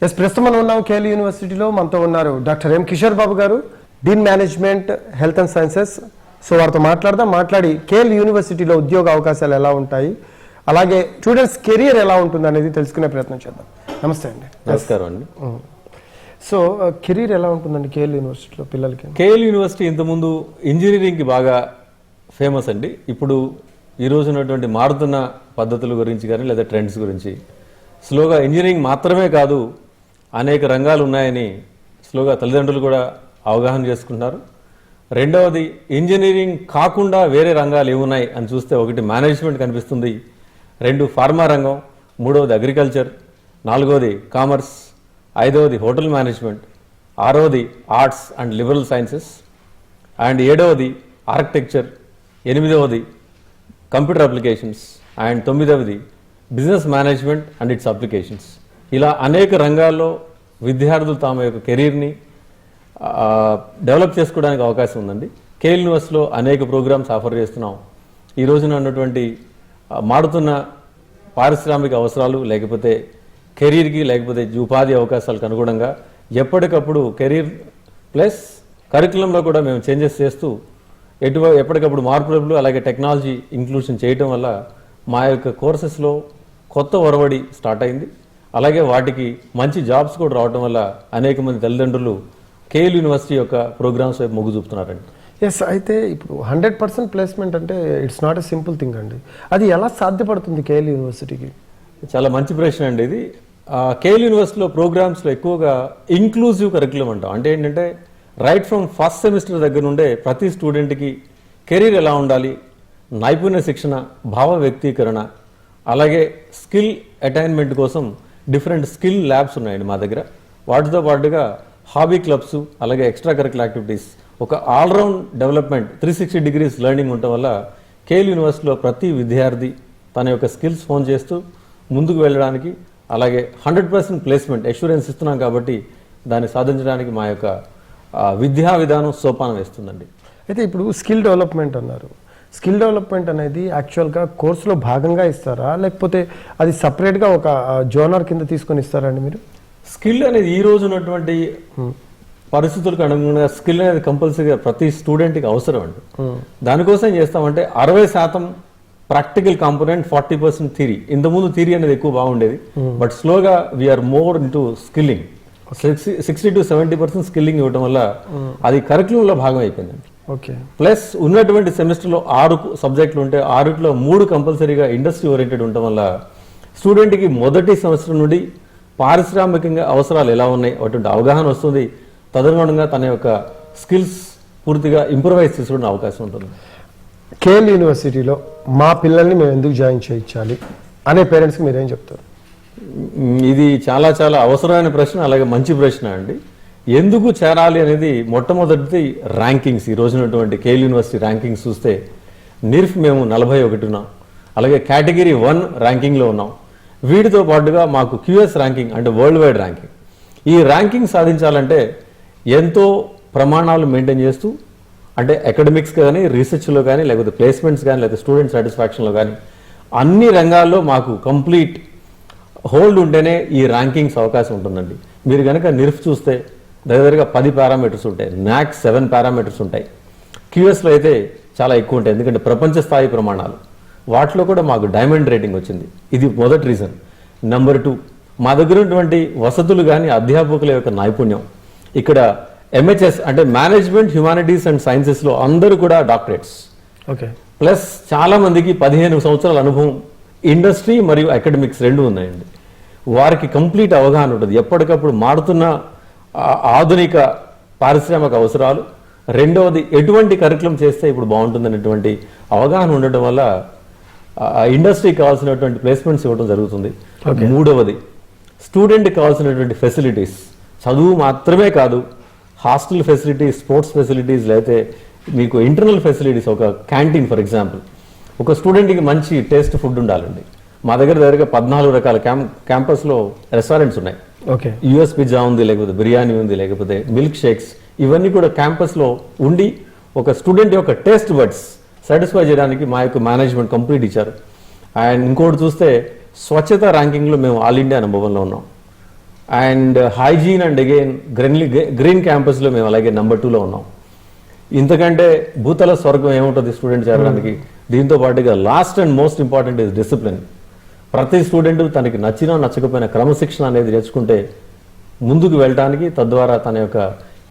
Yes, ప్రస్తుతం మనం ఉన్నాం కేఎల్ యూనివర్సిటీలో. మనతో ఉన్నారు doctor M Kishore Babu garu, dean management health and sciences. So వారితో మాట్లాడి కేఎల్ యూనివర్సిటీలో ఉద్యోగ అవకాశాలు ఎలా ఉంటాయి, అలాగే స్టూడెంట్స్ కెరియర్ ఎలా ఉంటుంది అనేది తెలుసుకునే ప్రయత్నం చేద్దాం. నమస్తే అండి. నమస్కారం అండి. సో కెరీర్ ఎలా ఉంటుందండి కేఎల్ యూనివర్సిటీలో పిల్లలకి? కేఎల్ యూనివర్సిటీ ఇంతకుముందు ఇంజనీరింగ్కి బాగా ఫేమస్ అండి. ఇప్పుడు ఈ రోజు ఉన్నటువంటి మారుతున్న పద్ధతుల గురించి కానీ లేదా ట్రెండ్స్ గురించి స్లోగా ఇంజనీరింగ్ మాత్రమే కాదు అనేక రంగాలు ఉన్నాయని స్లోగా తల్లిదండ్రులు కూడా అవగాహన చేసుకుంటున్నారు. రెండవది ఇంజనీరింగ్ కాకుండా వేరే రంగాలు ఏమున్నాయి అని చూస్తే ఒకటి మేనేజ్మెంట్ కనిపిస్తుంది, రెండు ఫార్మా రంగం, మూడవది అగ్రికల్చర్, నాలుగవది కామర్స్, ఐదవది హోటల్ మేనేజ్మెంట్, ఆరవది arts and liberal sciences, and ఏడవది ఆర్కిటెక్చర్, ఎనిమిదవది కంప్యూటర్ అప్లికేషన్స్, అండ్ తొమ్మిదవది business management and its applications. ఇలా అనేక రంగాల్లో విద్యార్థులు తమ యొక్క కెరీర్ని డెవలప్ చేసుకోవడానికి అవకాశం ఉందండి. కేఎల్ యూనివర్సిటీలో అనేక ప్రోగ్రామ్స్ ఆఫర్ చేస్తున్నాం. ఈ రోజున ఉన్నటువంటి మారుతున్న పారిశ్రామిక అవసరాలు లేకపోతే కెరీర్కి లేకపోతే ఉపాధి అవకాశాలకు అనుగుణంగా ఎప్పటికప్పుడు కెరీర్ ప్లస్ కరికులంలో కూడా మేము చేంజెస్ చేస్తూ ఎప్పటికప్పుడు మార్పులు అలాగే టెక్నాలజీ ఇంక్లూషన్ చేయటం వల్ల మా యొక్క కోర్సెస్లో కొత్త ఒరవడి స్టార్ట్ అయింది. అలాగే వాటికి మంచి జాబ్స్ కూడా రావడం వల్ల అనేక మంది తల్లిదండ్రులు కేఎల్ యూనివర్సిటీ యొక్క ప్రోగ్రామ్స్ వైపు మొగ్గు చూపుతున్నారండి. ఎస్, అయితే ఇప్పుడు 100% ప్లేస్మెంట్ అంటే it's not a simple thing అండి. అది ఎలా సాధ్యపడుతుంది కేఎల్ యూనివర్సిటీకి? చాలా మంచి ప్రశ్న అండి ఇది. కేఎల్ యూనివర్సిటీలో ప్రోగ్రామ్స్లో ఎక్కువగా ఇంక్లూజివ్ కరికులం అంటాం. అంటే ఏంటంటే రైట్ ఫ్రమ్ ఫస్ట్ సెమిస్టర్ దగ్గర నుండే ప్రతి స్టూడెంట్కి కెరీర్ ఎలా ఉండాలి, నైపుణ్య శిక్షణ, భావ వ్యక్తీకరణ, అలాగే స్కిల్ అటైన్మెంట్ కోసం డిఫరెంట్ స్కిల్ ల్యాబ్స్ ఉన్నాయండి మా దగ్గర. వాటితో పాటుగా హాబీ క్లబ్స్, అలాగే ఎక్స్ట్రా కరికులర్ యాక్టివిటీస్, ఒక ఆల్రౌండ్ డెవలప్మెంట్ 360 degrees లెర్నింగ్ ఉండటం వల్ల కేఎల్ యూనివర్సిటీలో ప్రతి విద్యార్థి తన యొక్క స్కిల్స్ ఫోన్ చేస్తూ ముందుకు వెళ్ళడానికి, అలాగే 100% ప్లేస్మెంట్ అష్యూరెన్స్ ఇస్తున్నాం కాబట్టి దాన్ని సాధించడానికి మా యొక్క విద్యా విధానం సోపానం వేస్తుందండి. అయితే ఇప్పుడు స్కిల్ డెవలప్మెంట్ అన్నారు. స్కిల్ డెవలప్మెంట్ అనేది యాక్చువల్గా కోర్సులో భాగంగా ఇస్తారా, లేకపోతే అది సపరేట్గా ఒక జోనర్ కింద తీసుకొని ఇస్తారా అండి మీరు? స్కిల్ అనేది ఈ రోజు ఉన్నటువంటి పరిస్థితులకు అనుగుణంగా స్కిల్ అనేది కంపల్సరీగా ప్రతి స్టూడెంట్కి అవసరం అండి. దానికోసం ఏం చేస్తామంటే 60% ప్రాక్టికల్ కాంపోనెంట్, 40% థియరీ. ఇంతకుముందు థియరీ అనేది ఎక్కువ బాగుండేది, బట్ స్లోగా we are more into skilling. 60 to 70% skilling ఇవ్వడం వల్ల అది కరికులంలో భాగం అయిపోయిందండి. ఓకే. ప్లస్ ఉన్నటువంటి సెమిస్టర్లో 6 సబ్జెక్టులు ఉంటే 6లో 3 కంపల్సరీగా ఇండస్ట్రీ ఓరియంటెడ్ ఉండటం వల్ల స్టూడెంట్కి మొదటి సంవత్సరం నుండి పారిశ్రామికంగా అవసరాలు ఎలా ఉన్నాయి అటువంటి అవగాహన వస్తుంది. తదనుగుణంగా తన యొక్క స్కిల్స్ పూర్తిగా ఇంప్రూవైజ్ చేసుకునే అవకాశం ఉంటుంది. కేఎల్ యూనివర్సిటీలో మా పిల్లల్ని మేము ఎందుకు జాయిన్ చేయించాలి అనే పేరెంట్స్కి మీరేం చెప్తారు? ఇది చాలా చాలా అవసరమైన ప్రశ్న, అలాగే మంచి ప్రశ్న అండి. ఎందుకు చేరాలి అనేది మొట్టమొదటిది ర్యాంకింగ్స్. ఈ రోజునటువంటి కేఎల్ యూనివర్సిటీ ర్యాంకింగ్స్ చూస్తే నిర్ఫ్ మేము 41 ఉన్నాం, అలాగే కేటగిరీ 1 ర్యాంకింగ్లో ఉన్నాం. వీటితో పాటుగా మాకు క్యూఎస్ ర్యాంకింగ్ అంటే వరల్డ్ వైడ్ ర్యాంకింగ్. ఈ ర్యాంకింగ్ సాధించాలంటే ఎంతో ప్రమాణాలు మెయింటైన్ చేస్తూ, అంటే అకాడమిక్స్ కానీ, రీసెర్చ్లో కానీ, లేకపోతే ప్లేస్మెంట్స్ కానీ, లేకపోతే స్టూడెంట్ సాటిస్ఫాక్షన్లో కానీ అన్ని రంగాల్లో మాకు కంప్లీట్ హోల్డ్ ఉంటేనే ఈ ర్యాంకింగ్స్ అవకాశం ఉంటుందండి. మీరు కనుక నిర్ఫ్ చూస్తే దగ్గరగా 10 పారామీటర్స్ ఉంటాయి, నాక్స్ 7 పారామీటర్స్ ఉంటాయి. క్యూఎస్లో అయితే చాలా ఎక్కువ ఉంటాయి, ఎందుకంటే ప్రపంచ స్థాయి ప్రమాణాలు. వాటిలో కూడా మాకు డైమండ్ రేటింగ్ వచ్చింది. ఇది మొదటి రీజన్. నెంబర్ 2, మా దగ్గర ఉన్నటువంటి వసతులు కానీ, అధ్యాపకుల యొక్క నైపుణ్యం. ఇక్కడ ఎంహెచ్ఎస్ అంటే మేనేజ్మెంట్ హ్యుమానిటీస్ అండ్ సైన్సెస్లో అందరూ కూడా డాక్టరేట్స్. ఓకే. ప్లస్ చాలా మందికి 15 సంవత్సరాల అనుభవం ఇండస్ట్రీ మరియు అకాడమిక్స్ రెండు ఉన్నాయండి. వారికి కంప్లీట్ అవగాహన ఉంటుంది ఎప్పటికప్పుడు మారుతున్న ఆధునిక పారిశ్రామిక అవసరాలు. రెండవది ఎటువంటి కరికులం చేస్తే ఇప్పుడు బాగుంటుందనేటువంటి అవగాహన ఉండటం వల్ల ఇండస్ట్రీకి కావాల్సినటువంటి ప్లేస్మెంట్స్ ఇవ్వడం జరుగుతుంది. మూడవది స్టూడెంట్కి కావాల్సినటువంటి ఫెసిలిటీస్, చదువు మాత్రమే కాదు, హాస్టల్ ఫెసిలిటీస్, స్పోర్ట్స్ ఫెసిలిటీస్, లేకపోతే మీకు ఇంటర్నల్ ఫెసిలిటీస్. ఒక క్యాంటీన్ ఫర్ ఎగ్జాంపుల్, ఒక స్టూడెంట్కి మంచి టేస్ట్ ఫుడ్ ఉండాలండి. మా దగ్గర 14 రకాల క్యాంపస్లో రెస్టారెంట్స్ ఉన్నాయి. ఓకే. యూఎస్ పిజ్జా ఉంది, లేకపోతే బిర్యానీ ఉంది, లేకపోతే మిల్క్ షేక్స్, ఇవన్నీ కూడా క్యాంపస్లో ఉండి ఒక స్టూడెంట్ యొక్క టేస్ట్ బడ్స్ సాటిస్ఫై చేయడానికి మా యొక్క మేనేజ్మెంట్ కంప్లీట్ ఇచ్చారు. అండ్ ఇంకోటి చూస్తే స్వచ్ఛత ర్యాంకింగ్లో మేము ఆల్ ఇండియా నంబర్ 1లో ఉన్నాం. And hygiene and again green క్యాంపస్లో మేము అలాగే నెంబర్ 2లో ఉన్నాం. ఇంతకంటే భూతల స్వర్గం ఏముంటుంది స్టూడెంట్ చేరడానికి. దీంతో పాటుగా last and most important is discipline. ప్రతి స్టూడెంట్ తనకి నచ్చినా నచ్చకపోయినా క్రమశిక్షణ అనేది నేర్చుకుంటే ముందుకు వెళ్ళడానికి, తద్వారా తన యొక్క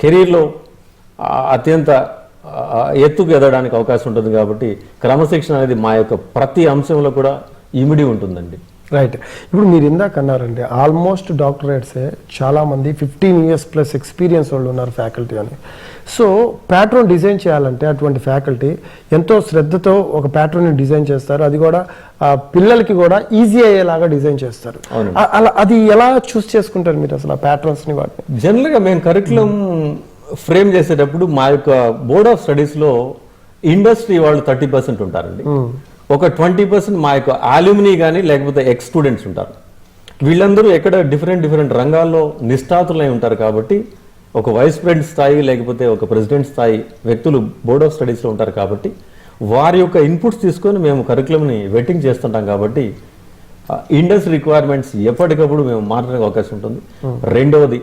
కెరీర్లో అత్యంత ఎత్తుకు ఎదగడానికి అవకాశం ఉంటుంది. కాబట్టి క్రమశిక్షణ అనేది మా యొక్క ప్రతి అంశంలో కూడా ఇమిడి ఉంటుందండి. రైట్. ఇప్పుడు మీరు ఇందాక అన్నారండి ఆల్మోస్ట్ డాక్టరేట్సే చాలామంది 15 years ప్లస్ ఎక్స్పీరియన్స్ వాళ్ళు ఉన్నారు ఫ్యాకల్టీ అని. సో ప్యాట్రన్ డిజైన్ చేయాలంటే అటువంటి ఫ్యాకల్టీ ఎంతో శ్రద్ధతో ఒక ప్యాట్రన్ని డిజైన్ చేస్తారు. అది కూడా పిల్లలకి కూడా ఈజీ అయ్యేలాగా డిజైన్ చేస్తారు. అలా అది ఎలా చూస్ చేసుకుంటారు మీరు అసలు ఆ ప్యాట్రన్స్ని? వాటిని జనరల్గా మేము కరికులం ఫ్రేమ్ చేసేటప్పుడు మా యొక్క బోర్డ్ ఆఫ్ స్టడీస్లో ఇండస్ట్రీ వాళ్ళు 30% ఉంటారండి. ఒక 20% మా యొక్క ఆల్యూమినీ కానీ లేకపోతే ఎక్స్ స్టూడెంట్స్ ఉంటారు. వీళ్ళందరూ ఎక్కడ డిఫరెంట్ రంగాల్లో నిష్ణాతులై ఉంటారు. కాబట్టి ఒక వైస్ ప్రెసిడెంట్ స్థాయి లేకపోతే ఒక ప్రెసిడెంట్ స్థాయి వ్యక్తులు బోర్డ్ ఆఫ్ స్టడీస్లో ఉంటారు. కాబట్టి వారి యొక్క ఇన్పుట్స్ తీసుకొని మేము కరికులంని వెట్టింగ్ చేస్తుంటాం. కాబట్టి ఇండస్ట్రీ రిక్వైర్మెంట్స్ ఎప్పటికప్పుడు మేము మారడానికి అవకాశం ఉంటుంది. రెండవది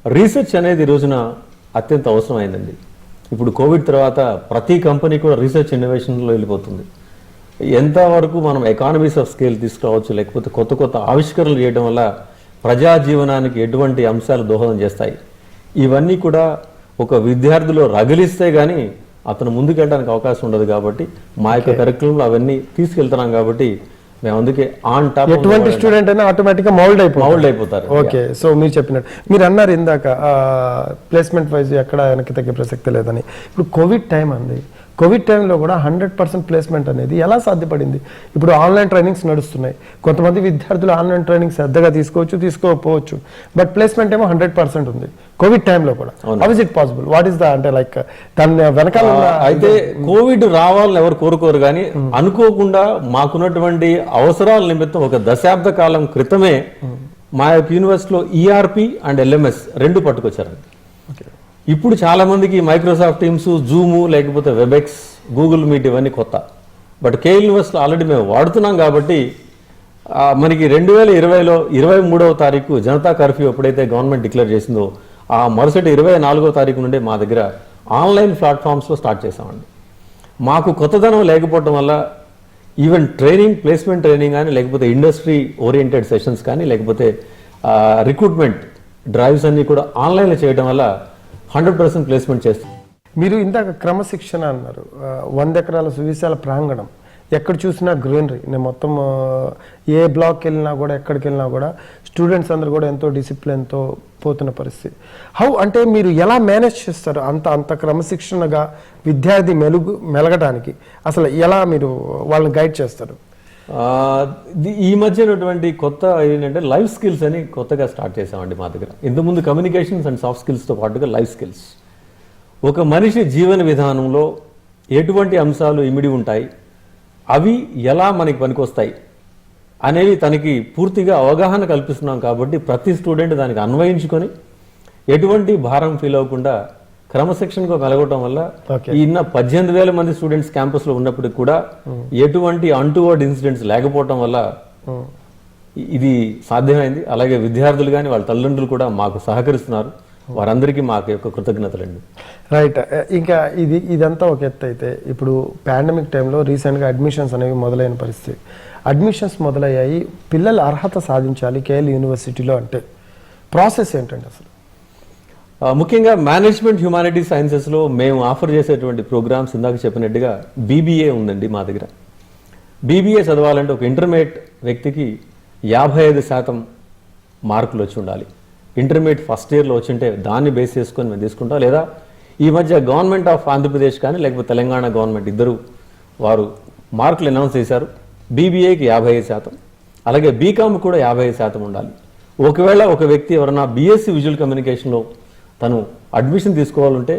రీసెర్చ్ అనేది ఈ రోజున అత్యంత అవసరమైందండి. ఇప్పుడు కోవిడ్ తర్వాత ప్రతి కంపెనీ కూడా రీసెర్చ్ ఇన్నోవేషన్లో వెళ్ళిపోతుంది. ఎంతవరకు మనం ఎకానమీస్ ఆఫ్ స్కేల్ తీసుకురావచ్చు, లేకపోతే కొత్త ఆవిష్కరణలు చేయడం వల్ల ప్రజా జీవనానికి ఎటువంటి అంశాలు దోహదం చేస్తాయి, ఇవన్నీ కూడా ఒక విద్యార్థిలో రగిలిస్తే గానీ అతను ముందుకెళ్ళడానికి అవకాశం ఉండదు. కాబట్టి మా యొక్క కరికులంలో అవన్నీ తీసుకెళ్తున్నాం. కాబట్టి మేము అందుకే ఆన్ టాప్ ఎటువంటి స్టూడెంట్ అయినా ఆటోమేటిక్గా మౌల్డ్ అయిపోతారు. ఓకే. సో మీరు చెప్పినట్టు మీరు అన్నారు ఇందాక ప్లేస్మెంట్ వైజ్ ఎక్కడ వెనక్కి తగ్గే ప్రసక్తి లేదని. ఇప్పుడు కోవిడ్ టైం అండి. కోవిడ్ టైంలో కూడా 100% ప్లేస్మెంట్ అనేది ఎలా సాధ్యపడింది? ఇప్పుడు ఆన్లైన్ ట్రైనింగ్స్ నడుస్తున్నాయి. కొంతమంది విద్యార్థులు ఆన్లైన్ ట్రైనింగ్ శ్రద్ధగా తీసుకోకపోవచ్చు. బట్ ప్లేస్మెంట్ ఏమో 100% ఉంది కోవిడ్ టైంలో కూడా. How is it possible? What is the అంటే లైక్ దాని వెనకాల అయితే కోవిడ్ రావాలని ఎవరు కోరుకోరు. కానీ అనుకోకుండా మాకున్నటువంటి అవసరాల నిమిత్తం ఒక దశాబ్ద కాలం క్రితమే మా యొక్క యూనివర్సిటీలో ఈఆర్పి అండ్ ఎల్ఎంఎస్ 2 పట్టుకొచ్చారండి. ఇప్పుడు చాలా మందికి మైక్రోసాఫ్ట్ టీమ్స్, జూము, లేకపోతే వెబెక్స్, గూగుల్ మీట్ ఇవన్నీ కొత్త. బట్ కేఎల్ యూనివర్సిటీలో ఆల్రెడీ మేము వాడుతున్నాం. కాబట్టి మనకి 2020లో 23వ తారీఖు జనతా కర్ఫ్యూ ఎప్పుడైతే గవర్నమెంట్ డిక్లేర్ చేసిందో ఆ మరుసటి 24వ తారీఖు నుండి మా దగ్గర ఆన్లైన్ ప్లాట్ఫామ్స్లో స్టార్ట్ చేసామండి. మాకు కొత్తదనం లేకపోవడం వల్ల ఈవెన్ ట్రైనింగ్, ప్లేస్మెంట్ ట్రైనింగ్ కానీ, లేకపోతే ఇండస్ట్రీ ఓరియంటెడ్ సెషన్స్ కానీ, లేకపోతే రిక్రూట్మెంట్ డ్రైవ్స్ అన్నీ కూడా ఆన్లైన్లో చేయడం వల్ల 100% ప్లేస్మెంట్ చేస్తాం. మీరు ఇందాక క్రమశిక్షణ అన్నారు. 100 ఎకరాల సువిశాల ప్రాంగణం, ఎక్కడ చూసినా గ్రీనరీ. నేను మొత్తం ఏ బ్లాక్కి వెళ్ళినా కూడా, ఎక్కడికి వెళ్ళినా కూడా స్టూడెంట్స్ అందరూ కూడా ఎంతో డిసిప్లిన్తో పోతున్న పరిస్థితి. హౌ అంటే మీరు ఎలా మేనేజ్ చేస్తారు అంత క్రమశిక్షణగా విద్యార్థి మెలగడానికి? అసలు ఎలా మీరు వాళ్ళని గైడ్ చేస్తారు? ఈ మధ్యనటువంటి కొత్త ఏంటంటే లైఫ్ స్కిల్స్ అని కొత్తగా స్టార్ట్ చేసామండి మా దగ్గర. ఇంతకుముందు కమ్యూనికేషన్స్ అండ్ సాఫ్ట్ స్కిల్స్తో పాటుగా లైఫ్ స్కిల్స్. ఒక మనిషి జీవన విధానంలో ఎటువంటి అంశాలు ఇమిడి ఉంటాయి, అవి ఎలా మనకి పనికొస్తాయి అనేవి తనకి పూర్తిగా అవగాహన కల్పిస్తున్నాం. కాబట్టి ప్రతి స్టూడెంట్ దానికి అన్వయించుకొని ఎటువంటి భారం ఫీల్ అవ్వకుండా క్రమశిక్షణగా మెలగటం వల్ల ఈయన 18,000 మంది స్టూడెంట్స్ క్యాంపస్లో ఉన్నప్పటికీ కూడా ఎటువంటి అన్టువర్డ్ ఇన్సిడెంట్స్ లేకపోవటం వల్ల ఇది సాధ్యమైంది. అలాగే విద్యార్థులు కానీ వాళ్ళ తల్లిదండ్రులు కూడా మాకు సహకరిస్తున్నారు. వారందరికీ మాకు యొక్క కృతజ్ఞతలండి. రైట్. ఇంకా ఇదంతా ఒక ఎత్తు అయితే, ఇప్పుడు పాండమిక్ టైంలో రీసెంట్గా అడ్మిషన్స్ అనేవి మొదలైన పరిస్థితి. అడ్మిషన్స్ మొదలయ్యాయి. పిల్లలు అర్హత సాధించాలి కేఎల్ యూనివర్సిటీలో అంటే ప్రాసెస్ ఏంటండి అసలు? ముఖ్యంగా మేనేజ్మెంట్ హ్యుమానిటీ సైన్సెస్లో మేము ఆఫర్ చేసేటువంటి ప్రోగ్రామ్స్ ఇందాక చెప్పినట్టుగా బీబీఏ ఉందండి మా దగ్గర. బీబీఏ చదవాలంటే ఒక ఇంటర్మీడియట్ వ్యక్తికి 55% మార్కులు వచ్చి ఉండాలి. ఇంటర్మీడియట్ ఫస్ట్ ఇయర్లో వచ్చింటే దాన్ని బేస్ చేసుకొని మేము తీసుకుంటాం. లేదా ఈ మధ్య గవర్నమెంట్ ఆఫ్ ఆంధ్రప్రదేశ్ కానీ లేకపోతే తెలంగాణ గవర్నమెంట్ ఇద్దరు వారు మార్కులు అనౌన్స్ చేశారు. బీబీఏకి 55%, అలాగే బీకామ్ కూడా 55% ఉండాలి. ఒకవేళ ఒక వ్యక్తి ఎవరైనా బీఎస్సీ విజువల్ కమ్యూనికేషన్లో తను అడ్మిషన్ తీసుకోవాలంటే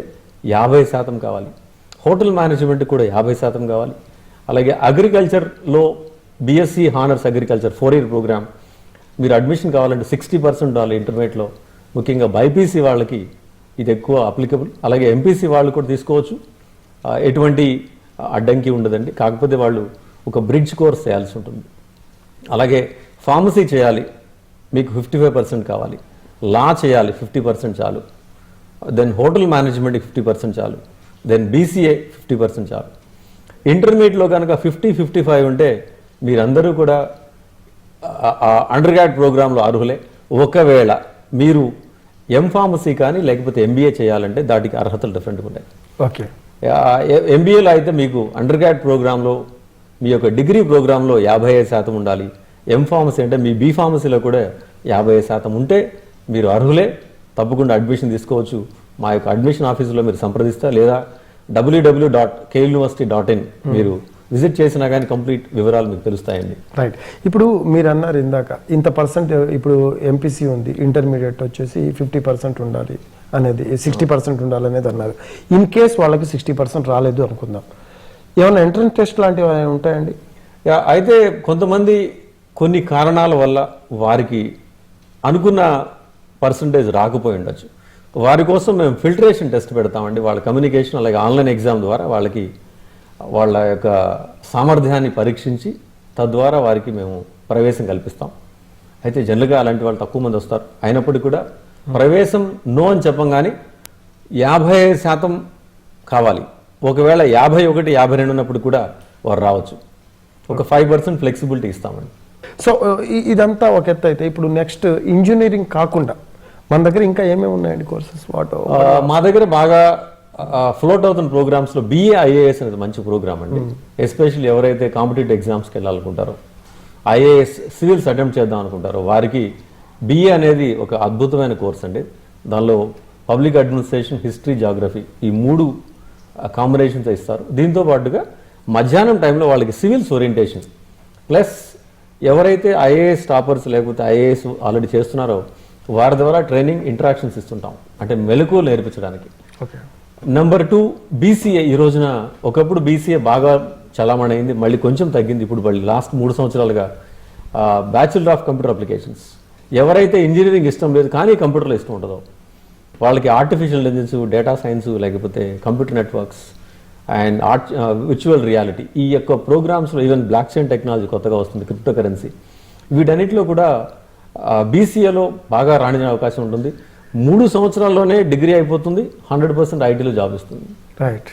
50% కావాలి. హోటల్ మేనేజ్మెంట్ కూడా 50% కావాలి. అలాగే అగ్రికల్చర్లో BSc honours agriculture 4 year programme మీరు అడ్మిషన్ కావాలంటే 60% ఉండాలి ఇంటర్మీడియట్లో. ముఖ్యంగా బైపీసీ వాళ్ళకి ఇది ఎక్కువ అప్లికబుల్. అలాగే ఎంపీసీ వాళ్ళు కూడా తీసుకోవచ్చు, ఎటువంటి అడ్డంకి ఉండదండి. కాకపోతే వాళ్ళు ఒక బ్రిడ్జ్ కోర్స్ చేయాల్సి ఉంటుంది. అలాగే ఫార్మసీ చేయాలి, మీకు 55% కావాలి. లా చేయాలి 50% చాలు, దెన్ హోటల్ మేనేజ్మెంట్కి 50% చాలు, దెన్ బీసీఏ 50% చాలు. ఇంటర్మీడియట్లో కనుక 50-55 ఉంటే మీరందరూ కూడా అండర్ గ్రాడ్ ప్రోగ్రాంలో అర్హులే. ఒకవేళ మీరు ఎంఫార్మసీ కానీ లేకపోతే ఎంబీఏ చేయాలంటే దానికి అర్హతలు డిఫరెంట్గా ఉంటాయి. ఓకే. ఎంబీఏలో అయితే మీకు అండర్ గ్రాడ్ ప్రోగ్రాంలో మీ యొక్క డిగ్రీ ప్రోగ్రాంలో 55% ఉండాలి. ఎంఫార్మసీ అంటే మీ బీఫార్మసీలో కూడా 55% ఉంటే మీరు అర్హులే, తప్పకుండా అడ్మిషన్ తీసుకోవచ్చు. మా యొక్క అడ్మిషన్ ఆఫీసులో మీరు సంప్రదిస్తా, లేదా www.kuniversity.in మీరు విజిట్ చేసినా కానీ కంప్లీట్ వివరాలు మీకు తెలుస్తాయండి. రైట్. ఇప్పుడు మీరు అన్నారు ఇందాక ఇంత పర్సెంట్, ఇప్పుడు ఎంపీసీ ఉంది, ఇంటర్మీడియట్ వచ్చేసి 50% ఉండాలి అనేది, 60% ఉండాలి అనేది అన్నారు. ఇన్ కేస్ వాళ్ళకి 60% రాలేదు అనుకుందాం, ఏమైనా ఎంట్రన్స్ టెస్ట్ లాంటివి ఉంటాయండి? అయితే కొంతమంది కొన్ని కారణాల వల్ల వారికి అనుకున్న పర్సంటేజ్ రాకపోయి ఉండొచ్చు. వారి కోసం మేము ఫిల్టరేషన్ టెస్ట్ పెడతామండి. వాళ్ళ కమ్యూనికేషన్ అలాగే ఆన్లైన్ ఎగ్జామ్ ద్వారా వాళ్ళకి వాళ్ళ యొక్క సామర్థ్యాన్ని పరీక్షించి తద్వారా వారికి మేము ప్రవేశం కల్పిస్తాం. అయితే జనరల్గా అలాంటి వాళ్ళు తక్కువ మంది వస్తారు. అయినప్పటికీ కూడా ప్రవేశం నో అని చెప్పంగానే 55% కావాలి. ఒకవేళ 51, 52 ఉన్నప్పుడు కూడా వారు రావచ్చు. ఒక 5% ఫ్లెక్సిబిలిటీ ఇస్తామండి. సో ఇదంతా ఒక ఎత్తు అయితే, ఇప్పుడు నెక్స్ట్ ఇంజనీరింగ్ కాకుండా మన దగ్గర ఇంకా ఏమేమి ఉన్నాయండి కోర్సెస్? మా దగ్గర బాగా ఫ్లోట్ అవుతున్న ప్రోగ్రామ్స్లో BA IAS అనేది మంచి ప్రోగ్రామ్ అండి. ఎస్పెషల్లీ ఎవరైతే కాంపిటేటివ్ ఎగ్జామ్స్కి వెళ్ళాలనుకుంటారో, IAS సివిల్స్ అటెంప్ట్ చేద్దాం అనుకుంటారో వారికి BA అనేది ఒక అద్భుతమైన కోర్స్ అండి. దానిలో పబ్లిక్ అడ్మినిస్ట్రేషన్, హిస్టరీ, జాగ్రఫీ ఈ 3 కాంబినేషన్స్ ఇస్తారు. దీంతో పాటుగా మధ్యాహ్నం టైంలో వాళ్ళకి సివిల్స్ ఓరియంటేషన్ ప్లస్ ఎవరైతే IAS టాపర్స్ లేకపోతే IAS ఆల్రెడీ చేస్తున్నారో వారి ద్వారా ట్రైనింగ్, ఇంటరాక్షన్స్ ఇస్తుంటాం, అంటే మెలకువలు నేర్పించడానికి. ఓకే. Number 2 BCA. ఈ రోజున ఒకప్పుడు BCA బాగా చలామణి అయింది, మళ్ళీ కొంచెం తగ్గింది. ఇప్పుడు మళ్ళీ లాస్ట్ 3 సంవత్సరాలుగా బ్యాచులర్ ఆఫ్ కంప్యూటర్ అప్లికేషన్స్. ఎవరైతే ఇంజనీరింగ్ ఇష్టం లేదు కానీ కంప్యూటర్లో ఇష్టం ఉంటుందో వాళ్ళకి ఆర్టిఫిషియల్ ఇంటెలిజెన్స్, డేటా సైన్స్, లేకపోతే computer networks and virtual reality ఈ యొక్క ప్రోగ్రామ్స్లో, ఈవెన్ బ్లాక్ చైన్ టెక్నాలజీ కొత్తగా వస్తుంది, క్రిప్టో కరెన్సీ, వీటన్నిటిలో కూడా BCAలో బాగా రాణించే అవకాశం ఉంటుంది. 3 సంవత్సరాల్లోనే డిగ్రీ అయిపోతుంది, 100% ఐటీలో జాబ్ ఇస్తుంది. రైట్.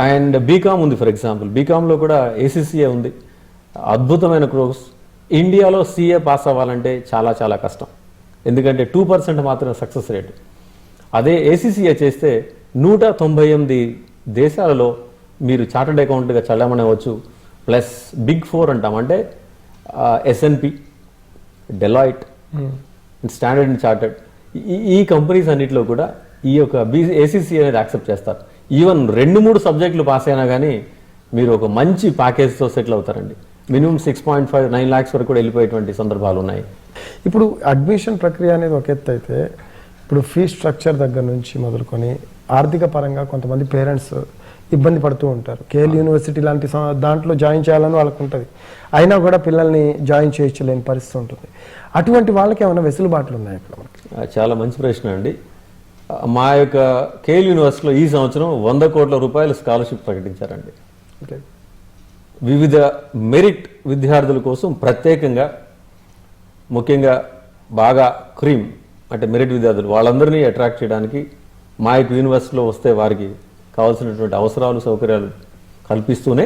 అండ్ బీకామ్ ఉంది. ఫర్ ఎగ్జాంపుల్ బీకామ్లో కూడా ACCA ఉంది, అద్భుతమైన కోర్స్. ఇండియాలో CA పాస్ అవ్వాలంటే చాలా చాలా కష్టం, ఎందుకంటే 2% మాత్రమే సక్సెస్ రేట్. అదే ACCA చేస్తే 198 దేశాలలో మీరు చార్టర్డ్ అకౌంట్గా చల్లమనవచ్చు. ప్లస్ బిగ్ 4 అంటాం, అంటే SNP, Deloitte, standard and chartered, ఈ కంపెనీస్ అన్నింటిలో కూడా ఈ యొక్క ACCA అనేది యాక్సెప్ట్ చేస్తారు. ఈవెన్ 2-3 సబ్జెక్టులు పాస్ అయినా కానీ మీరు ఒక మంచి ప్యాకేజ్తో సెటిల్ అవుతారండి. మినిమం 6.5-9 lakhs వరకు కూడా వెళ్ళిపోయేటువంటి సందర్భాలు ఉన్నాయి. ఇప్పుడు అడ్మిషన్ ప్రక్రియ అనేది ఒక ఎత్తు అయితే, ఇప్పుడు ఫీ స్ట్రక్చర్ దగ్గర నుంచి మొదలుకొని ఆర్థిక పరంగా కొంతమంది పేరెంట్స్ ఇబ్బంది పడుతూ ఉంటారు. KL యూనివర్సిటీ లాంటి దాంట్లో జాయిన్ చేయాలని వాళ్ళకు ఉంటుంది, అయినా కూడా పిల్లల్ని జాయిన్ చేయించలేని పరిస్థితి ఉంటుంది. అటువంటి వాళ్ళకి ఏమైనా వెసులుబాట్లు ఉన్నాయి ఇక్కడ మనకి? చాలా మంచి ప్రశ్న అండి. మా యొక్క KL యూనివర్సిటీలో ఈ సంవత్సరం 100 కోట్ల రూపాయల స్కాలర్షిప్ ప్రకటించారండి. ఓకే. వివిధ మెరిట్ విద్యార్థుల కోసం ప్రత్యేకంగా, ముఖ్యంగా బాగా క్రీమ్ అంటే మెరిట్ విద్యార్థులు వాళ్ళందరినీ అట్రాక్ట్ చేయడానికి మా యొక్క యూనివర్సిటీలో వస్తే వారికి కావాల్సినటువంటి అవసరాలు, సౌకర్యాలు కల్పిస్తూనే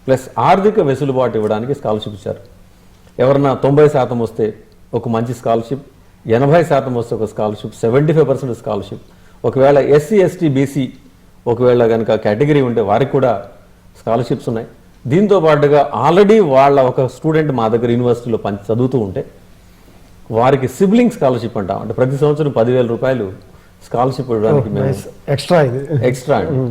ప్లస్ ఆర్థిక వెసులుబాటు ఇవ్వడానికి స్కాలర్షిప్ ఇచ్చారు. ఎవరన్నా 90% వస్తే ఒక మంచి స్కాలర్షిప్, 80% వస్తే ఒక స్కాలర్షిప్, 75% స్కాలర్షిప్. ఒకవేళ SC, ST, BC ఒకవేళ కనుక కేటగిరీ ఉంటే వారికి కూడా స్కాలర్షిప్స్ ఉన్నాయి. దీంతో పాటుగా ఆల్రెడీ వాళ్ళ ఒక స్టూడెంట్ మా దగ్గర యూనివర్సిటీలో చదువుతూ ఉంటే వారికి సిబ్లింగ్ స్కాలర్షిప్ అంటాం, అంటే ప్రతి సంవత్సరం 10,000 రూపాయలు స్కాలర్షిప్ ఇవ్వడానికి మేము ఎక్స్ట్రా అండి.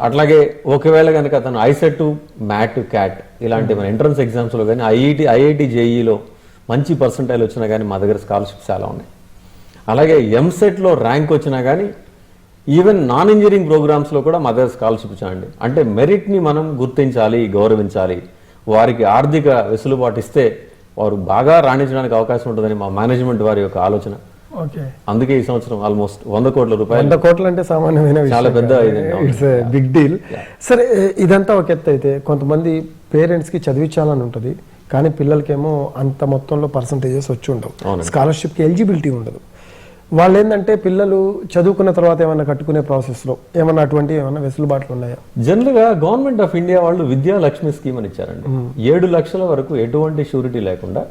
అట్లాగే ఒకవేళ కనుక తను ఐసెట్, మ్యాట్, క్యాట్ ఇలాంటి మన ఎంట్రన్స్ ఎగ్జామ్స్లో కానీ ఐఐటి JEEలో మంచి పర్సంటైల్ వచ్చినా కానీ మా దగ్గర స్కాలర్షిప్స్ చాలా ఉన్నాయి. అలాగే ఎంసెట్లో ర్యాంక్ వచ్చినా కానీ ఈవెన్ నాన్ ఇంజనీరింగ్ ప్రోగ్రామ్స్లో కూడా మా దగ్గర స్కాలర్షిప్ ఇచ్చామండి. అంటే మెరిట్ని మనం గుర్తించాలి, గౌరవించాలి, వారికి ఆర్థిక వెసులుబాటు ఇస్తే వారు బాగా రాణించడానికి అవకాశం ఉంటుందని మా మేనేజ్మెంట్ వారి యొక్క ఆలోచన. అందుకే ఈ సంవత్సరం ఆల్మోస్ట్ 100 కోట్ల రూపాయలు. 100 కోట్లు అంటే సామాన్యమైన చాలా పెద్ద బిగ్ డీల్. సరే, ఇదంతా ఒక ఎత్తు అయితే కొంతమంది పేరెంట్స్కి చదివించాలని ఉంటుంది, కానీ పిల్లలకేమో అంత మొత్తంలో పర్సంటేజెస్ వచ్చి ఉండవు, స్కాలర్షిప్కి ఎలిజిబిలిటీ ఉండదు. వాళ్ళు ఏంటంటే పిల్లలు చదువుకున్న తర్వాత ఏమైనా కట్టుకునే ప్రాసెస్లో ఏమన్నా అటువంటి ఏమన్నా వెసులుబాట్లు ఉన్నాయా? జనరల్గా గవర్నమెంట్ ఆఫ్ ఇండియా వాళ్ళు విద్యా లక్ష్మి స్కీమ్ అని ఇచ్చారండి. 7 లక్షల వరకు ఎటువంటి షూరిటీ లేకుండా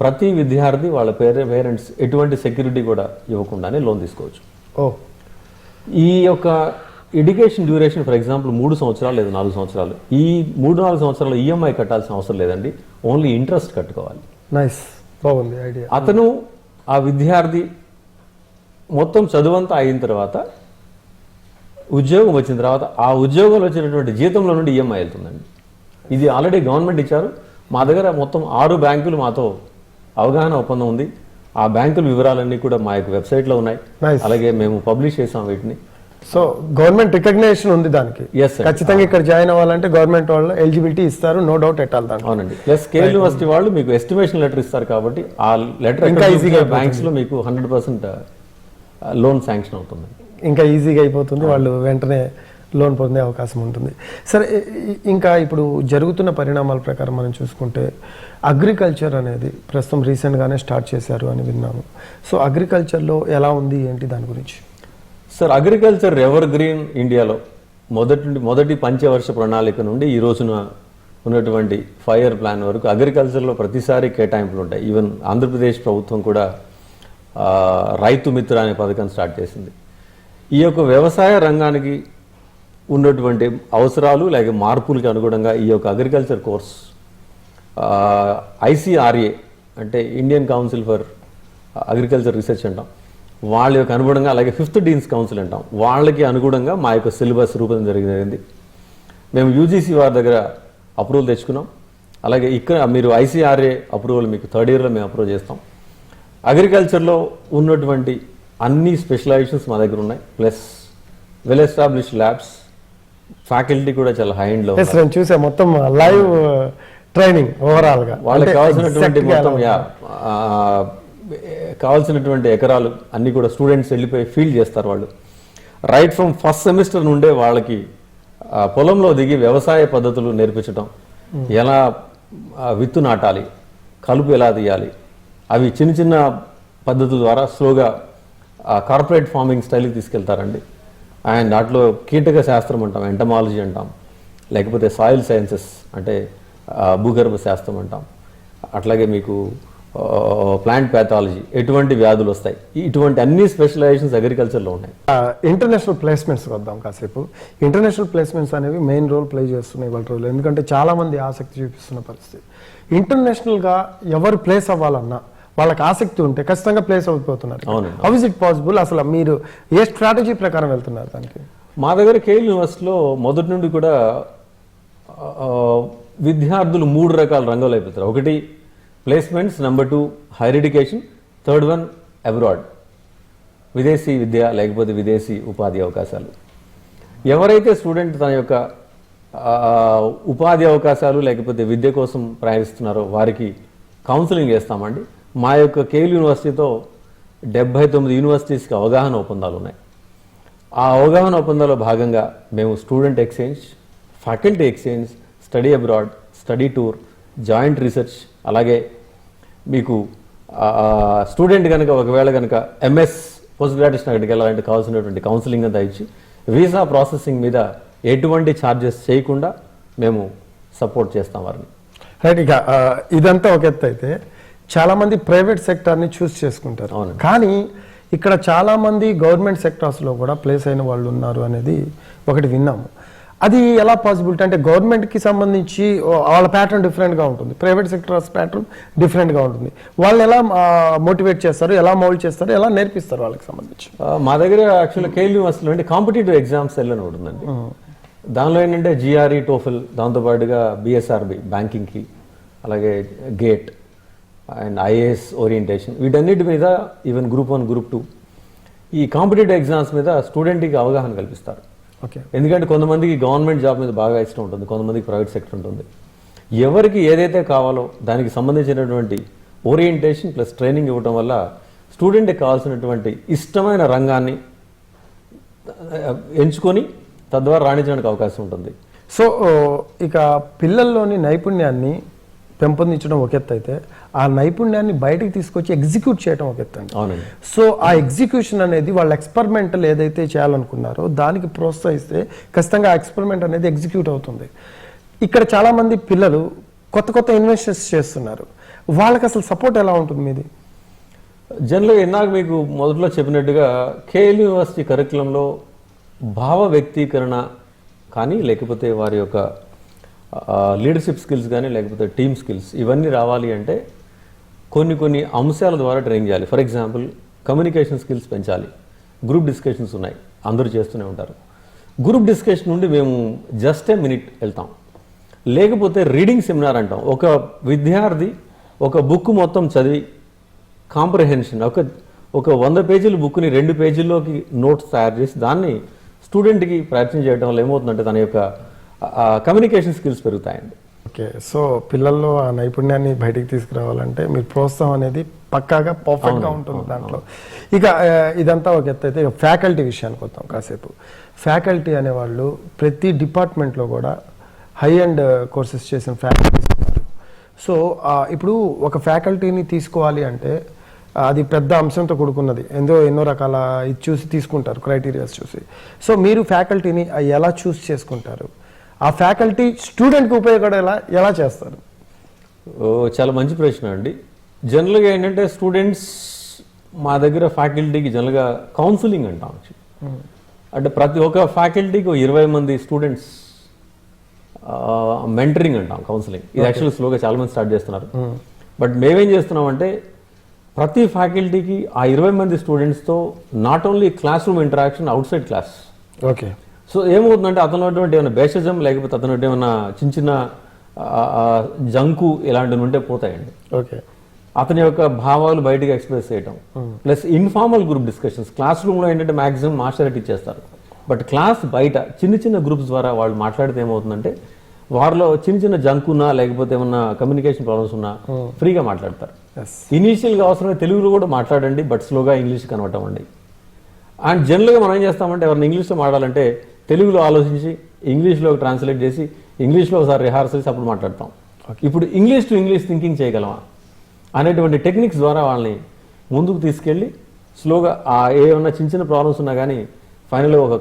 ప్రతి విద్యార్థి వాళ్ళ పేరెంట్స్ ఎటువంటి సెక్యూరిటీ కూడా ఇవ్వకుండానే లోన్ తీసుకోవచ్చు. ఈ యొక్క ఎడ్యుకేషన్ డ్యూరేషన్ ఫర్ ఎగ్జాంపుల్ 3 సంవత్సరాలు లేదా 4 సంవత్సరాలు. ఈ 3-4 సంవత్సరాలు ఈఎంఐ కట్టాల్సిన అవసరం లేదండి, ఓన్లీ ఇంట్రెస్ట్ కట్టుకోవాలి. నైస్, బాగుంది ఐడియా. అతను ఆ విద్యార్థి మొత్తం చదువంతా అయిన తర్వాత ఉద్యోగం వచ్చిన తర్వాత ఆ ఉద్యోగంలో వచ్చినటువంటి జీతంలో నుండి ఈఎంఐ వెళ్తుందండి. ఇది ఆల్రెడీ గవర్నమెంట్ ఇచ్చారు. మా దగ్గర మొత్తం 6 బ్యాంకులు మాతో అవగాహన ఒప్పందం ఉంది. ఆ బ్యాంకుల వివరాలన్నీ కూడా మా యొక్క వెబ్సైట్లో ఉన్నాయి. అలాగే మేము పబ్లిష్ చేసాం వీటిని. సో గవర్నమెంట్ రికగ్నేషన్ ఉంది దానికి. ఖచ్చితంగా ఇక్కడ జాయిన్ అవ్వాలంటే గవర్నమెంట్ వాళ్ళు ఎలిజిబిలిటీ ఇస్తారు, నో డౌట్ ఎట్టాలి దానికి. అవునండి. ప్లస్ కేఎల్ యూనివర్సిటీ వాళ్ళు మీకు ఎస్టిమేషన్ లెటర్ ఇస్తారు కాబట్టి ఆ లెటర్ ఇంకా ఈజీగా బ్యాంక్స్ లో మీకు 100% లోన్ శాంక్షన్ అవుతుంది. ఇంకా ఈజీగా అయిపోతుంది, వాళ్ళు వెంటనే లోన్ పొందే అవకాశం ఉంటుంది. సరే, ఇంకా ఇప్పుడు జరుగుతున్న పరిణామాల ప్రకారం మనం చూసుకుంటే అగ్రికల్చర్ అనేది ప్రస్తుతం రీసెంట్గానే స్టార్ట్ చేశారు అని విన్నాము. సో అగ్రికల్చర్లో ఎలా ఉంది ఏంటి దాని గురించి? సార్, అగ్రికల్చర్ ఎవర్ గ్రీన్ ఇండియాలో మొదటి పంచవర్ష ప్రణాళిక నుండి ఈ రోజున ఉన్నటువంటి 5 year ప్లాన్ వరకు అగ్రికల్చర్లో ప్రతిసారి కేటాయింపులు ఉంటాయి. ఈవెన్ ఆంధ్రప్రదేశ్ ప్రభుత్వం కూడా రైతు మిత్ర అనే పథకం స్టార్ట్ చేసింది. ఈ యొక్క వ్యవసాయ రంగానికి ఉన్నటువంటి అవసరాలు లేక మార్పులకి అనుగుణంగా ఈ యొక్క అగ్రికల్చర్ కోర్స్ ICRA అంటే Indian council for agriculture research అంటాం, వాళ్ళ యొక్క అనుగుణంగా, అలాగే 5th Deans కౌన్సిల్ అంటాం, వాళ్ళకి అనుగుణంగా మా యొక్క సిలబస్ రూపొందించడం జరిగింది. మేము UGC వారి దగ్గర అప్రూవల్ తెచ్చుకున్నాం. అలాగే ఇక్కడ మీరు ICRA అప్రూవల్ మీకు 3rd yearలో మేము అప్రూవ్ చేస్తాం. అగ్రికల్చర్లో ఉన్నటువంటి అన్ని స్పెషలైజేషన్స్ మా దగ్గర ఉన్నాయి. Plus well established labs, faculty కూడా చాలా హై ఎండ్లో చూసా. మొత్తం లైవ్ ట్రైనింగ్ ఓవరాల్ గా వాళ్ళకి కావాల్సినటువంటి మొత్తం కావాల్సినటువంటి ఎకరాలు అన్ని కూడా స్టూడెంట్స్ వెళ్ళిపోయి ఫీల్డ్ చేస్తారు. వాళ్ళు రైట్ ఫ్రమ్ ఫస్ట్ సెమిస్టర్ నుండే వాళ్ళకి పొలంలో దిగి వ్యవసాయ పద్ధతులు నేర్పించడం, ఎలా విత్తు నాటాలి, కలుపు ఎలా తీయాలి, అవి చిన్న చిన్న పద్ధతుల ద్వారా స్లోగా కార్పొరేట్ ఫార్మింగ్ స్టైల్కి తీసుకెళ్తారండి. అండ్ దాంట్లో కీటక శాస్త్రం అంటాం, ఎంటమాలజీ అంటాం, లేకపోతే సాయిల్ సైన్సెస్ అంటే భూగర్భ శాస్త్రం అంటాం, అట్లాగే మీకు ప్లాంట్ ప్యాథాలజీ, ఎటువంటి వ్యాధులు వస్తాయి, ఇటువంటి అన్ని స్పెషలైజేషన్స్ అగ్రికల్చర్లో ఉన్నాయి. ఇంటర్నేషనల్ ప్లేస్మెంట్స్ వద్దాం కాసేపు. ఇంటర్నేషనల్ ప్లేస్మెంట్స్ అనేవి మెయిన్ రోల్ ప్లే చేస్తున్నాయి వాళ్ళ రోజులు, ఎందుకంటే చాలా మంది ఆసక్తి చూపిస్తున్న పరిస్థితి. ఇంటర్నేషనల్గా ఎవరు ప్లేస్ అవ్వాలన్నా వాళ్ళకి ఆసక్తి ఉంటే ఖచ్చితంగా ప్లేస్ అయిపోతున్నారు. How is it possible? అసలు మీరు ఏ స్ట్రాటజీ ప్రకారం వెళ్తున్నారు దానికి? మా దగ్గర కేఎల్ యూనివర్సిటీలో మొదటి నుండి కూడా విద్యార్థులు 3 రకాల రంగాలు అయిపోతారు. ఒకటి placements, number 2 higher education, 3rd one abroad, విదేశీ విద్య లేకపోతే విదేశీ ఉపాధి అవకాశాలు. ఎవరైతే స్టూడెంట్ తన యొక్క ఉపాధి అవకాశాలు లేకపోతే విద్య కోసం ప్రయాణిస్తున్నారో వారికి కౌన్సిలింగ్ చేస్తామండి. మా యొక్క కేఎల్ యూనివర్సిటీతో 79 యూనివర్సిటీస్కి అవగాహన ఒప్పందాలు ఉన్నాయి. ఆ అవగాహన ఒప్పందాల్లో భాగంగా మేము student exchange, faculty exchange, study abroad, study tour, joint research, అలాగే మీకు స్టూడెంట్ కనుక ఒకవేళ కనుక MS పోస్ట్ గ్రాడ్యుయేషన్ అక్కడికి వెళ్ళాలంటే కావాల్సినటువంటి కౌన్సిలింగ్ అంతా ఇచ్చి వీసా ప్రాసెసింగ్ మీద ఎటువంటి ఛార్జెస్ చేయకుండా మేము సపోర్ట్ చేస్తాం వారిని. రైట్. ఇక ఇదంతా ఒక ఎత్తు అయితే చాలా మంది ప్రైవేట్ సెక్టార్ని చూస్ చేసుకుంటారు, కానీ ఇక్కడ చాలా మంది గవర్నమెంట్ సెక్టార్స్లో కూడా ప్లేస్ అయిన వాళ్ళు ఉన్నారు అనేది ఒకటి విన్నాము. అది ఎలా పాసిబిలిటీ? అంటే గవర్నమెంట్కి సంబంధించి వాళ్ళ ప్యాటర్న్ డిఫరెంట్గా ఉంటుంది, ప్రైవేట్ సెక్టర్స్ ప్యాటర్న్ డిఫరెంట్గా ఉంటుంది. వాళ్ళు ఎలా మోటివేట్ చేస్తారు, ఎలా మౌల్డ్ చేస్తారు, ఎలా నేర్పిస్తారు వాళ్ళకి సంబంధించి? మా దగ్గర యాక్చువల్గా కేఎల్ యూనివర్సిటీలో అంటే కాంపిటేటివ్ ఎగ్జామ్స్ సెల్ అని ఉంటుందండి. దానిలో ఏంటంటే GRE, TOEFL, దాంతోపాటుగా BSRB బ్యాంకింగ్కి, అలాగే గేట్ అండ్ IAS ఓరియంటేషన్, వీటన్నిటి మీద ఈవెన్ Group 1, Group 2 ఈ కాంపిటేటివ్ ఎగ్జామ్స్ మీద స్టూడెంట్కి అవగాహన కల్పిస్తారు. ఓకే. ఎందుకంటే కొంతమందికి గవర్నమెంట్ జాబ్ మీద బాగా ఇష్టం ఉంటుంది, కొంతమందికి ప్రైవేట్ సెక్టర్ ఉంటుంది. ఎవరికి ఏదైతే కావాలో దానికి సంబంధించినటువంటి ఓరియంటేషన్ ప్లస్ ట్రైనింగ్ ఇవ్వడం వల్ల స్టూడెంట్కి కావాల్సినటువంటి ఇష్టమైన రంగాన్ని ఎంచుకొని తద్వారా రాణించడానికి అవకాశం ఉంటుంది. సో ఇక పిల్లల్లోని నైపుణ్యాన్ని పెంపొందించడం ఒక ఎత్తు అయితే ఆ నైపుణ్యాన్ని బయటకు తీసుకొచ్చి ఎగ్జిక్యూట్ చేయడం ఒక ఎత్తు అండి. అవునండి. సో ఆ ఎగ్జిక్యూషన్ అనేది వాళ్ళ ఎక్స్పెరిమెంటల్ ఏదైతే చేయాలనుకున్నారో దానికి ప్రోత్సహిస్తే ఖచ్చితంగా ఆ ఎక్స్పెరిమెంట్ అనేది ఎగ్జిక్యూట్ అవుతుంది. ఇక్కడ చాలామంది పిల్లలు కొత్త కొత్త ఇన్వెన్షన్స్ చేస్తున్నారు, వాళ్ళకి అసలు సపోర్ట్ ఎలా ఉంటుంది మీది? జనరల్గా ఇందాక మీకు మొదట్లో చెప్పినట్టుగా కేఎల్ యూనివర్సిటీ కరికులంలో భావ వ్యక్తీకరణ కానీ లేకపోతే వారి యొక్క లీడర్షిప్ స్కిల్స్ కానీ లేకపోతే టీమ్ స్కిల్స్ ఇవన్నీ రావాలి అంటే కొన్ని అంశాల ద్వారా ట్రైన్ చేయాలి. ఫర్ ఎగ్జాంపుల్ కమ్యూనికేషన్ స్కిల్స్ పెంచాలి. గ్రూప్ డిస్కషన్స్ ఉన్నాయి, అందరూ చేస్తూనే ఉంటారు. గ్రూప్ డిస్కషన్ నుండి మేము జస్ట్ ఏ మినిట్ వెళ్తాం, లేకపోతే రీడింగ్ సెమినార్ అంటాం. ఒక విద్యార్థి ఒక బుక్ మొత్తం చదివి కాంప్రహెన్షన్ ఒక 100 పేజీల బుక్ని 2 పేజీల్లోకి నోట్స్ తయారు చేసి దాన్ని స్టూడెంట్కి ప్రయత్నం చేయడం వల్ల ఏమవుతుందంటే తన యొక్క కమ్యూనికేషన్ స్కిల్స్ పెరుగుతాయండి. ఓకే, సో పిల్లల్లో ఆ నైపుణ్యాన్ని బయటికి తీసుకురావాలంటే మీరు ప్రోత్సాహం అనేది పక్కాగా పర్ఫెక్ట్గా ఉంటుంది దాంట్లో. ఇక ఇదంతా ఒక ఎత్తు అయితే ఫ్యాకల్టీ విషయానికి వద్దాం కాసేపు. ఫ్యాకల్టీ అనేవాళ్ళు ప్రతి డిపార్ట్మెంట్లో కూడా హై అండ్ కోర్సెస్ చేసిన ఫ్యాకల్టీస్ ఉన్నారు. సో ఇప్పుడు ఒక ఫ్యాకల్టీని తీసుకోవాలి అంటే అది పెద్ద అంశంతో కూడుకున్నది, ఎన్నో రకాల ఇది చూసి తీసుకుంటారు, క్రైటీరియాస్ చూసి. సో మీరు ఫ్యాకల్టీని ఎలా చూస్ చేసుకుంటారు? ఆ ఫ్యాకల్టీ స్టూడెంట్కి ఉపయోగపడేలా ఎలా చేస్తారు? చాలా మంచి ప్రశ్న అండి. జనరల్గా ఏంటంటే స్టూడెంట్స్ మా దగ్గర ఫ్యాకల్టీకి జనరల్గా కౌన్సిలింగ్ అంటాం. అంటే ప్రతి ఒక్క ఫ్యాకల్టీకి 20 మంది స్టూడెంట్స్ మెంటరింగ్ అంటాం, కౌన్సిలింగ్. ఇది యాక్చువల్లీ స్లోగా చాలా మంది స్టార్ట్ చేస్తున్నారు. బట్ మేమేం చేస్తున్నామంటే ప్రతి ఫ్యాకల్టీకి ఆ 20 మంది స్టూడెంట్స్తో not only classroom interaction, outside class. Okay, so ఏమవుతుందంటే అతను ఏమైనా బేషజం లేకపోతే అతను ఏమైనా చిన్న జంకు ఇలాంటివి ఉంటే పోతాయండి. ఓకే, అతని యొక్క భావాలు బయటకు ఎక్స్ప్రెస్ చేయడం. Plus informal group discussions. Class రూమ్లో ఏంటంటే మాక్సిమం మాస్టర్ ఇచ్చేస్తారు, బట్ క్లాస్ బయట చిన్న గ్రూప్స్ ద్వారా వాళ్ళు మాట్లాడితే ఏమవుతుందంటే వారిలో చిన్న జంక్ ఉన్నా లేకపోతే ఏమన్నా కమ్యూనికేషన్ ప్రాబ్లమ్స్ ఉన్నా ఫ్రీగా మాట్లాడతారు. ఇనీషియల్గా అవసరమే తెలుగులో కూడా మాట్లాడండి, బట్ స్లోగా ఇంగ్లీష్ కన్వర్ట్ అవ్వండి. అండ్ జనరల్గా మనం ఏం చేస్తామంటే ఎవరిని ఇంగ్లీష్లో మాట్లాడాలంటే తెలుగులో ఆలోచించి ఇంగ్లీష్లో ట్రాన్స్లేట్ చేసి ఇంగ్లీష్లో ఒకసారి రిహార్సల్స్ అప్పుడు మాట్లాడతాం. ఇప్పుడు ఇంగ్లీష్ టు ఇంగ్లీష్ థింకింగ్ చేయగలమా అనేటువంటి టెక్నిక్స్ ద్వారా వాళ్ళని ముందుకు తీసుకెళ్ళి స్లోగా ఏమన్నా చిన్న ప్రాబ్లమ్స్ ఉన్నా కానీ ఫైనల్గా ఒక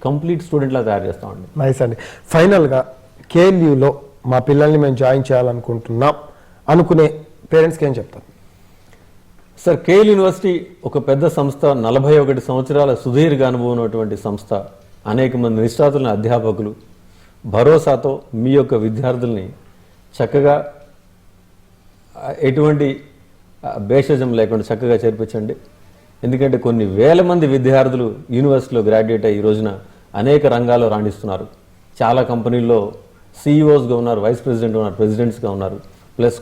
కంప్లీట్ స్టూడెంట్లా తయారు చేస్తామండి. నైస్ అండి. ఫైనల్గా కేఎల్యూలో మా పిల్లల్ని మేము జాయిన్ చేయాలనుకుంటున్నాం అనుకునే పేరెంట్స్కి ఏం చెప్తారు? సార్, కేఎల్ యూనివర్సిటీ ఒక పెద్ద సంస్థ, 41 సంవత్సరాల సుదీర్ఘ అనుభవం ఉన్నటువంటి సంస్థ, అనేక మంది నిష్ణాతుల అధ్యాపకులు భరోసాతో మీ యొక్క విద్యార్థుల్ని చక్కగా ఎటువంటి భేషజం లేకుండా చక్కగా చేర్పించండి. ఎందుకంటే కొన్ని వేల మంది విద్యార్థులు యూనివర్సిటీలో గ్రాడ్యుయేట్ అయ్యి ఈ రోజున అనేక రంగాల్లో రాణిస్తున్నారు. చాలా కంపెనీల్లో సీఈఓస్గా ఉన్నారు, వైస్ ప్రెసిడెంట్ ఉన్నారు, ప్రెసిడెంట్స్గా ఉన్నారు. ప్లస్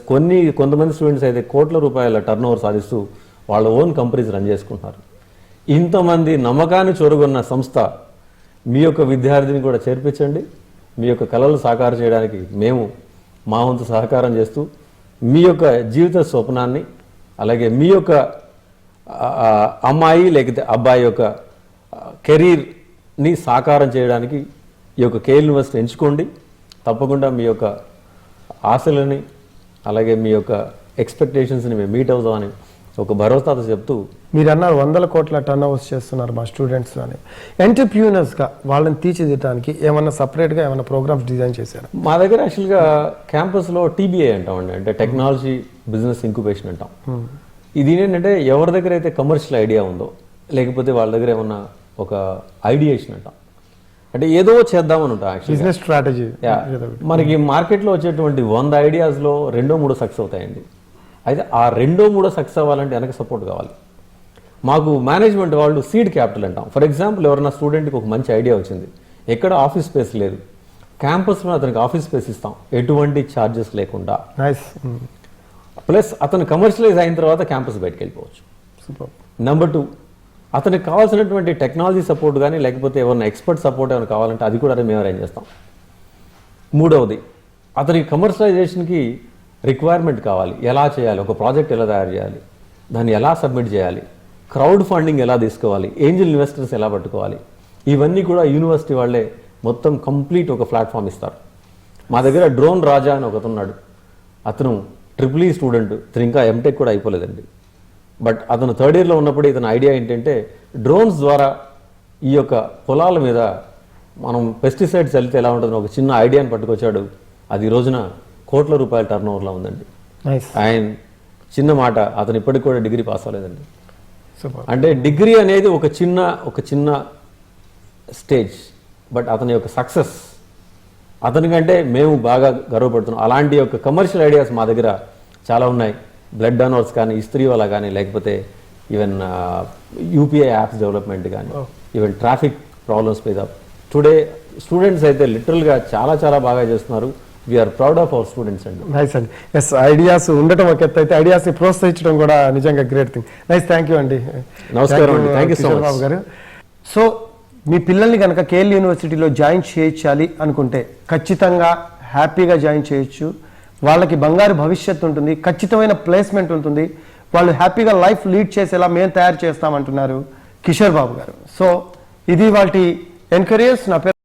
కొంతమంది స్టూడెంట్స్ అయితే కోట్ల రూపాయల టర్న్ ఓవర్ సాధిస్తూ వాళ్ళ ఓన్ కంపెనీస్ రన్ చేసుకుంటున్నారు. ఇంతమంది నమ్మకాన్ని చూరగొన్న సంస్థ మీ యొక్క విద్యార్థిని కూడా చేర్పించండి. మీ యొక్క కళలు సాకారం చేయడానికి మేము మా వంతు సహకారం చేస్తూ మీ యొక్క జీవిత స్వప్నాన్ని అలాగే మీ యొక్క అమ్మాయి లేకపోతే అబ్బాయి యొక్క కెరీర్ని సాకారం చేయడానికి ఈ యొక్క కేఎల్ యూనివర్సిటీ ఎంచుకోండి. తప్పకుండా మీ యొక్క ఆశలని అలాగే మీ యొక్క ఎక్స్పెక్టేషన్స్ని మేము మీట్ అవుతామని ఒక భరోసాతో చెప్తూ, మీరు అన్నారు 100 కోట్ల టర్న్ ఓవర్స్ చేస్తున్నారు మా స్టూడెంట్స్ అని. ఎంటర్ప్రీనర్స్గా వాళ్ళని తీర్చిదిద్దడానికి ఏమన్నా సపరేట్గా ఏమైనా ప్రోగ్రామ్స్ డిజైన్ చేశారు? మా దగ్గర యాక్చువల్గా క్యాంపస్లో టీబీఐ అంటామండి, అంటే టెక్నాలజీ బిజినెస్ ఇంక్యుబేషన్ అంటాం. ఇది ఏంటంటే ఎవరి దగ్గర అయితే కమర్షియల్ ఐడియా ఉందో లేకపోతే వాళ్ళ దగ్గర ఏమన్నా ఒక ఐడియేషన్ అంటాం, అంటే ఏదో చేద్దామని ఉంటాం. Business strategy. మనకి మార్కెట్లో వచ్చేటువంటి 100 ఐడియాస్లో 2-3 సక్సెస్ అవుతాయండి. అయితే ఆ 2-3 సక్సెస్ అవ్వాలంటే వెనక సపోర్ట్ కావాలి. మాకు మేనేజ్మెంట్ వాళ్ళు సీడ్ క్యాపిటల్ అంటాం. ఫర్ ఎగ్జాంపుల్ ఎవరైనా స్టూడెంట్కి ఒక మంచి ఐడియా వచ్చింది, ఎక్కడ ఆఫీస్ స్పేస్ లేదు, క్యాంపస్లో అతనికి ఆఫీస్ స్పేస్ ఇస్తాం ఎటువంటి ఛార్జెస్ లేకుండా. ప్లస్ అతను కమర్షియలైజ్ అయిన తర్వాత క్యాంపస్ బయటకు వెళ్ళిపోవచ్చు. నెంబర్ 2, అతనికి కావాల్సినటువంటి టెక్నాలజీ సపోర్ట్ కానీ లేకపోతే ఎవరైనా ఎక్స్పర్ట్ సపోర్ట్ ఏమైనా కావాలంటే అది కూడా మేము అరేంజ్ చేస్తాం. 3వది, అతనికి కమర్షియలైజేషన్కి రిక్వైర్మెంట్ కావాలి, ఎలా చేయాలి, ఒక ప్రాజెక్ట్ ఎలా తయారు చేయాలి, దాన్ని ఎలా సబ్మిట్ చేయాలి, క్రౌడ్ ఫండింగ్ ఎలా తీసుకోవాలి, ఏంజల్ ఇన్వెస్టర్స్ ఎలా పట్టుకోవాలి, ఇవన్నీ కూడా యూనివర్సిటీ వాళ్ళే మొత్తం కంప్లీట్ ఒక ప్లాట్ఫామ్ ఇస్తారు. మా దగ్గర డ్రోన్ రాజా అని ఒకతున్నాడు, అతను ట్రిపుల్ ఈ స్టూడెంట్, అతను ఇంకా ఎంటెక్ కూడా అయిపోలేదండి. బట్ అతను థర్డ్ ఇయర్లో ఉన్నప్పుడు ఇతని ఐడియా ఏంటంటే డ్రోన్స్ ద్వారా ఈ యొక్క పొలాల మీద మనం పెస్టిసైడ్స్ వెళ్తే ఎలా ఉంటుందో ఒక చిన్న ఐడియాని పట్టుకొచ్చాడు. అది ఈ రోజున కోట్ల రూపాయల టర్న్ ఓవర్లో ఉందండి. నైస్, ఆయన చిన్న మాట, అతను ఇప్పటికి కూడా డిగ్రీ పాస్ అవ్వలేదండి. సూపర్. అంటే డిగ్రీ అనేది ఒక చిన్న స్టేజ్, బట్ అతని యొక్క సక్సెస్ అతనికంటే మేము బాగా గర్వపడుతున్నాం. అలాంటి యొక్క కమర్షియల్ ఐడియాస్ మా దగ్గర చాలా ఉన్నాయి. బ్లడ్ డోనర్స్ కానీ, ఇస్త్రీ వాళ్ళ కానీ, లేకపోతే ఈవెన్ యూపీఐ యాప్స్ డెవలప్మెంట్ కానీ, ఈవెన్ ట్రాఫిక్ ప్రాబ్లమ్స్ మీద టుడే స్టూడెంట్స్ అయితే లిటరల్గా చాలా చాలా బాగా చేస్తున్నారు. We're proud of our students అండి. నైస్ అండి. ఎస్, ఐడియాస్ ఉండటం ఒక ఎత్తు అయితే ఐడియాస్ని ప్రోత్సహించడం కూడా నిజంగా great thing. Nice, thank you అండి. నమస్కారం అండి. Thank you so Kishore much Babu గారు. సో మీ పిల్లల్ని కనుక కేఎల్ యూనివర్సిటీలో జాయిన్ చేయించాలి అనుకుంటే ఖచ్చితంగా హ్యాపీగా జాయిన్ చేయొచ్చు. వాళ్ళకి బంగారు భవిష్యత్తు ఉంటుంది, ఖచ్చితమైన ప్లేస్మెంట్ ఉంటుంది, వాళ్ళు హ్యాపీగా లైఫ్ లీడ్ చేసేలా మేము తయారు చేస్తామంటున్నారు కిషోర్ బాబు గారు. సో ఇది వాటి ఎన్కరేజ్. నా పేరు